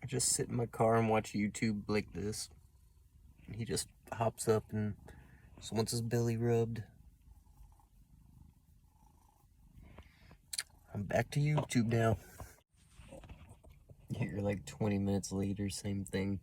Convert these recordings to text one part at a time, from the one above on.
I just sit in my car and watch YouTube like this. He just hops up and just wants his belly rubbed. I'm back to YouTube now. Here, like 20 minutes later, same thing.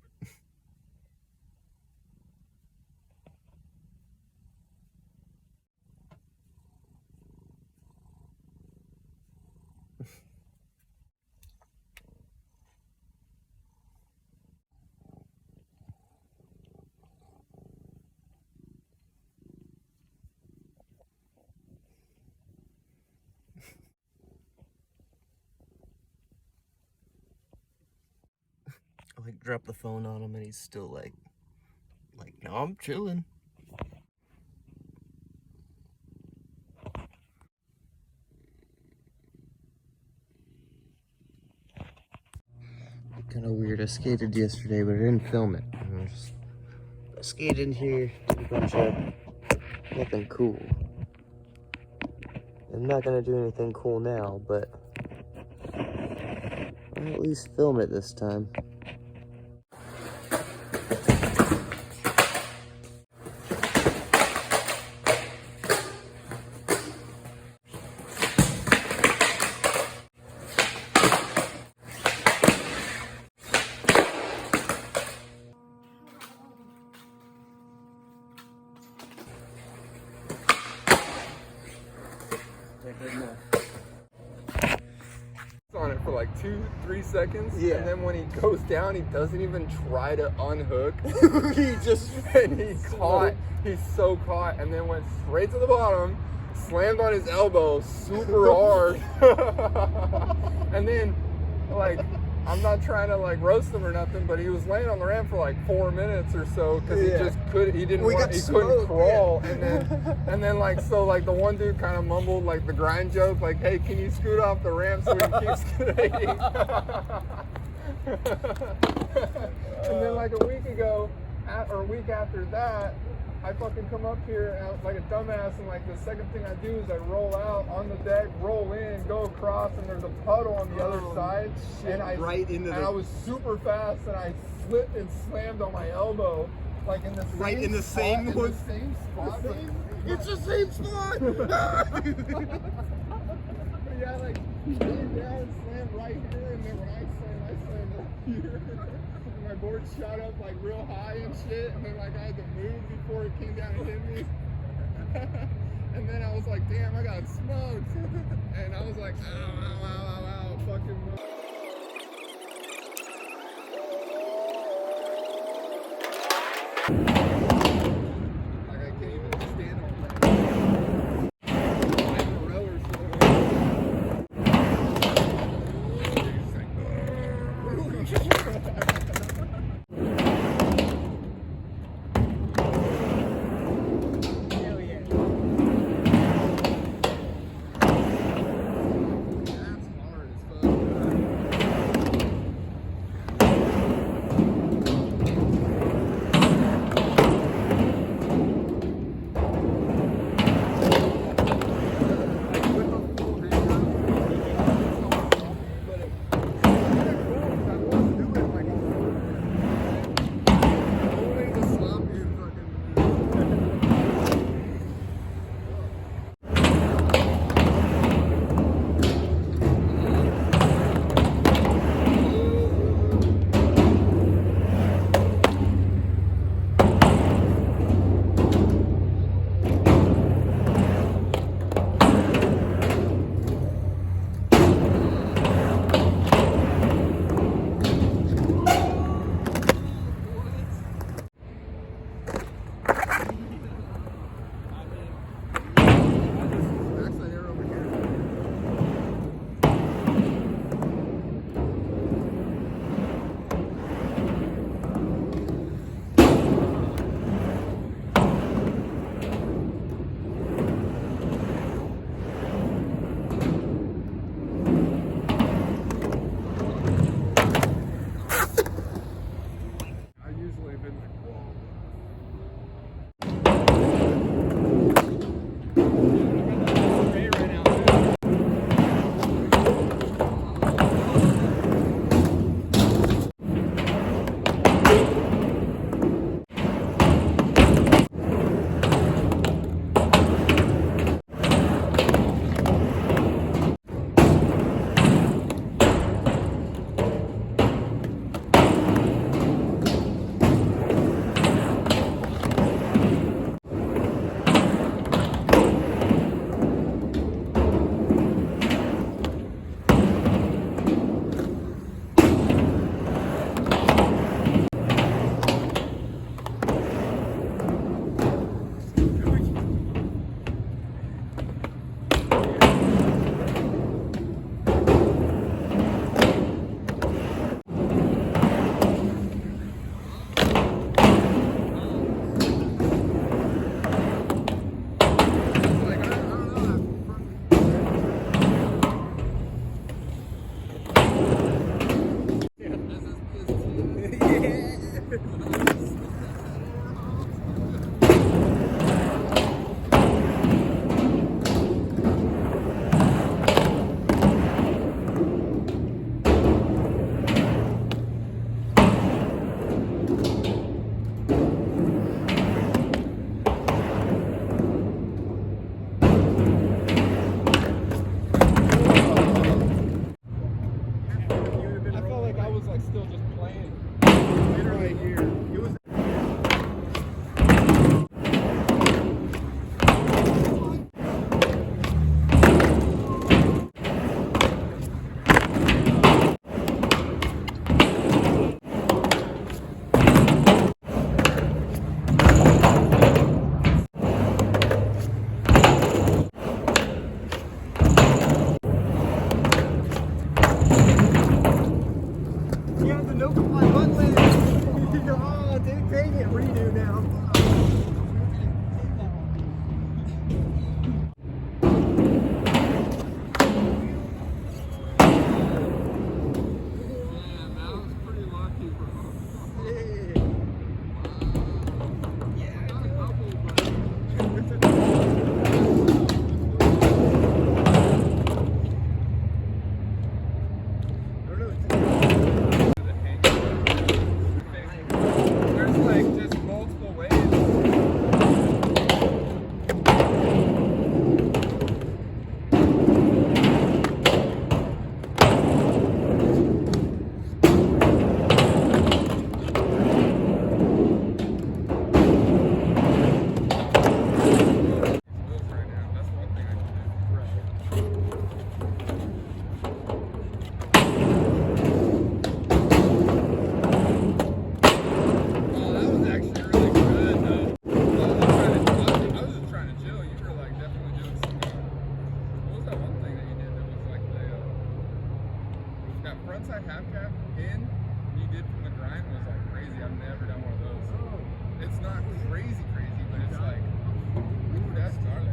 I like drop the phone on him and he's still like, no, I'm chilling. Kind of weird. I skated yesterday, but I didn't film it. I skated in here, did a bunch of nothing cool. I'm not gonna do anything cool now, but I'll at least film it this time. On it for like 2-3 seconds, Yeah. and then when he goes down, he doesn't even try to unhook. He's so caught, and then went straight to the bottom, slammed on his elbow super hard, and then like, I'm not trying to like roast him or nothing, but he was laying on the ramp for like 4 minutes or so because he couldn't crawl, yeah. and then like, so like the one dude kind of mumbled like the grind joke, like, hey, can you scoot off the ramp so we can keep skating? And then like a week after that, I fucking come up here like a dumbass, and like the second thing I do is I roll out on the deck, roll in, go across, and there's a puddle on the other side, and I was super fast, and I slipped and slammed on my elbow, like in the same spot. It's the same spot! Yeah, like he came down and slammed right here, and then when I slammed up here. My board shot up like real high and shit, and then like I had to move before it came down and hit me. And then I was like, damn, I got smoked. And I was like, ow, fucking. Like I can't even stand on that. I'm a rower, so. was like still just playing. Literally here. It was. You have the no comply button later. Oh, dude, dang it, redo now. There's like just multiple ways. That frontside half cab in you did from the grind was like crazy. I've never done one of those. It's not crazy, but it's like, ooh, that's gnarly.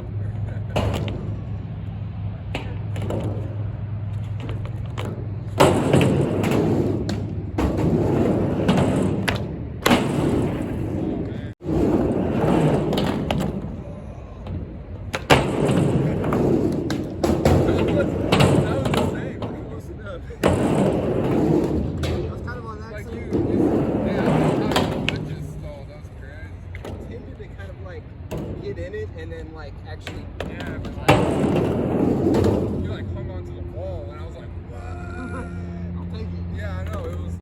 Get in it and then like actually Yeah, but like, you like hung onto the wall and I was like, what? I'll take it. Yeah, I know, it was.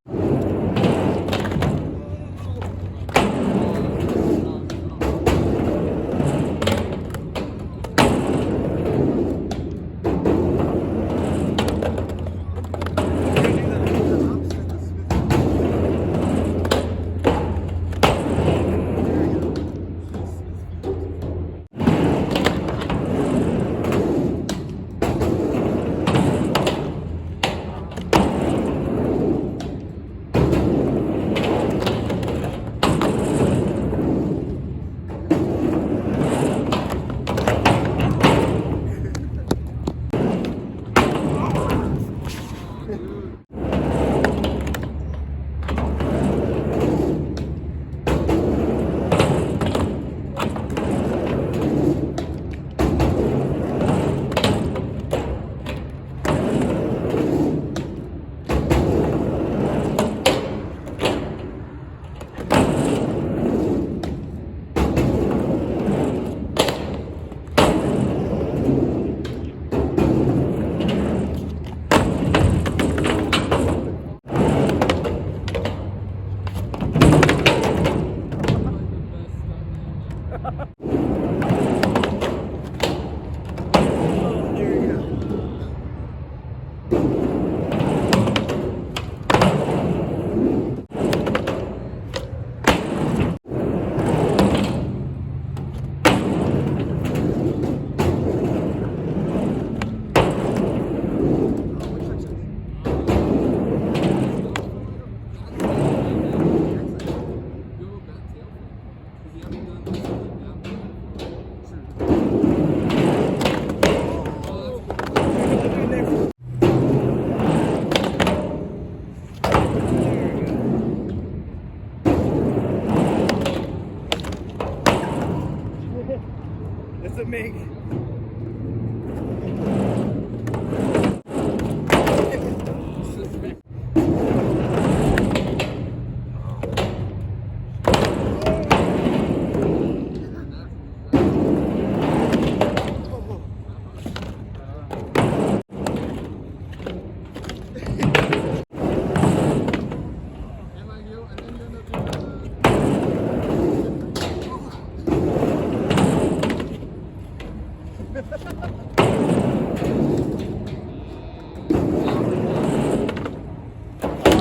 Does it make?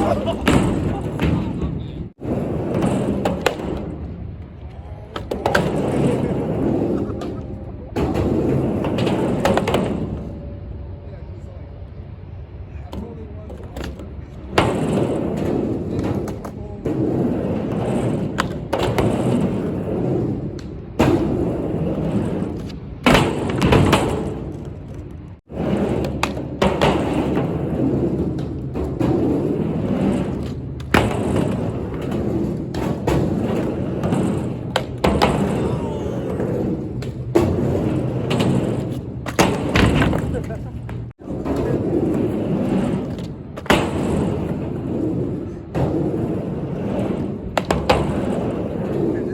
This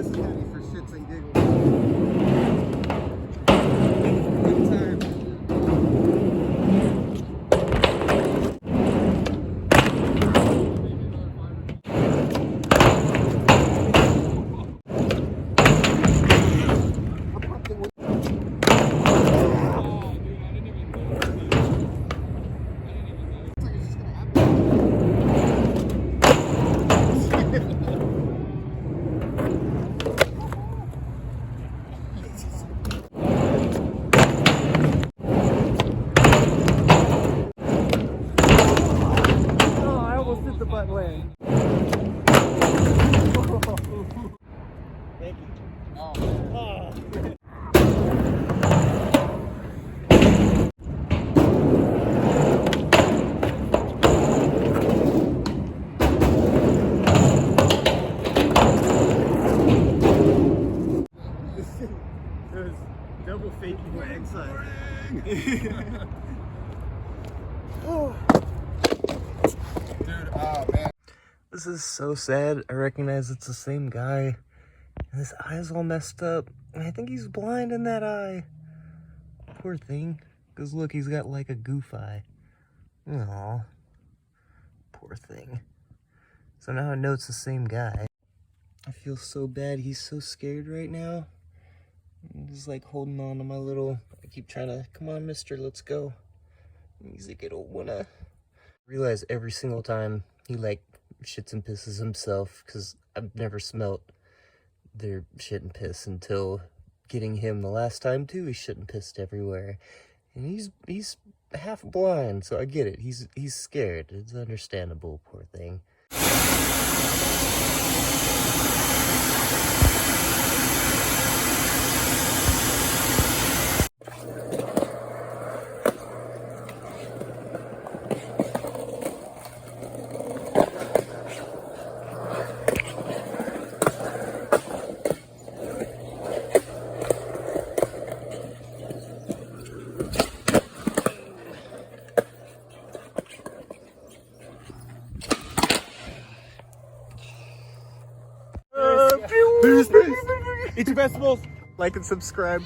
is gonna be for shits and giggles. Good time. Oh, I almost hit the butt land. Thank you. Oh. There's double faking my exile. Dude, oh man. This is so sad. I recognize it's the same guy. And his eye's all messed up. And I think he's blind in that eye. Poor thing. Because look, he's got like a goof eye. Aww. Poor thing. So now I know it's the same guy. I feel so bad. He's so scared right now. I'm just like holding on to my little... I keep trying to... Come on, mister, let's go. He's like, I don't wanna... Realize every single time he like shits and pisses himself, because I've never smelt their shit and piss until getting him the last time too. He shit and pissed everywhere, and he's half blind, so I get it. He's scared. It's understandable, poor thing. Eat your vegetables. Like and subscribe.